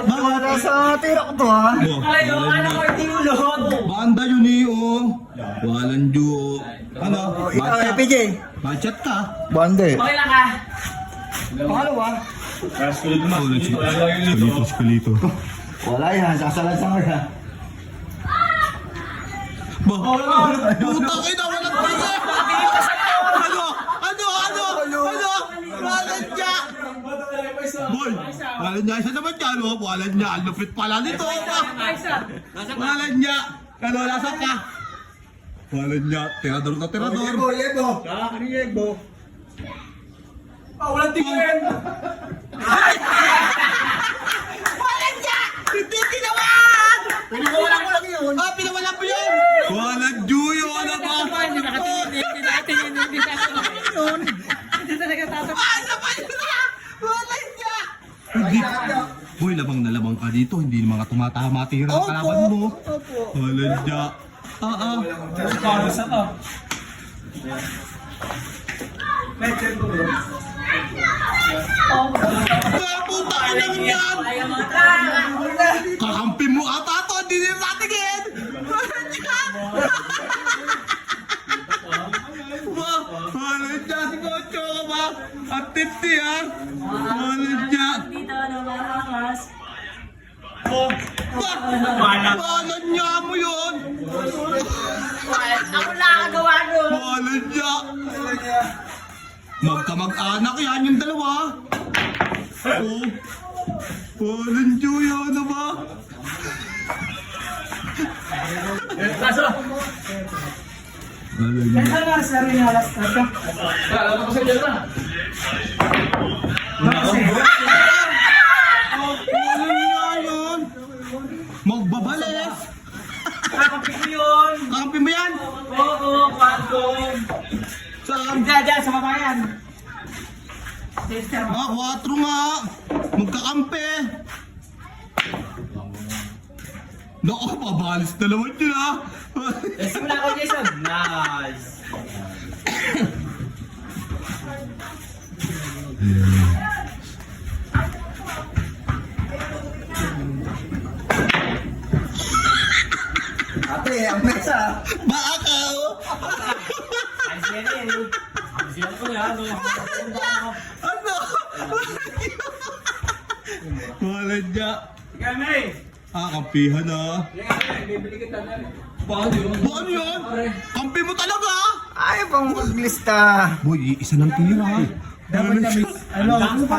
Wala sa tira ko to ha. Ayo, ano ko hindi ulod. Banda yun eh, oh. Walang Diyo. Ano? Ikaw, PJ. Bachat ka. Bande. Okay lang ka. Pangalawa. Skulito. Wala yan, sasalan sa nga. Ba? Puta kayo na, walang tiga! Ano? Walang niya! Boy, walang niya. Isa naman niya, no? Walang niya. Ang lupit pala nito. Walang niya. Ano, nasa ka? Walang niya. Tirador na tirador. Yebo. Ano yebo? Walang tingin. Hindi tinawan! Pinawalan ko lang yun. Ah, pinawalan mo yun! Walang Diyo, ano ba? Hindi nakatingin. Hindi talaga tatapos. Ano ba yun? Walang niya! Hindi. Boy, labang na labang ka dito. Hindi mga tumatama tira ang kalaban mo. Walang niya. Paros ako. Puta ka lang yan! Kakampi mo ata to, hindi nila natigin! Walang niya si Kocho ka ba? At tipsy ha? Walang niya! Dito lumakas. Walang niya mo yun! Ako lang kagawa doon. Walang niya! Magkamag-anak yan yung dalawa! Oh! Walang niyo yun, ano ba? Kaso. Walang niya! Ano na sa rin alas na ito? Wala ko sa dyan na. Walang niya yun! Magbabalis! Kakampi ko yun. Kakampi mo yan! Oo, kwanto. Saan? Diyan, sa babayan. Ah, 4 nga! Magkakampi! Naku, pabalis na naman yun ha! Simula ko, Jason. Nice. Ate, ang mesa. Baka ka oh! Ayos yan eh. Ayos ko yan. Ano? Wala niya! Kami. Ah, kampihan ha! Bibili kita na. Paano yun? Ano yun? Kampi mo talaga! Ayaw pang maglista. Boy, isa ng tira. Dapat kami, ano, pa.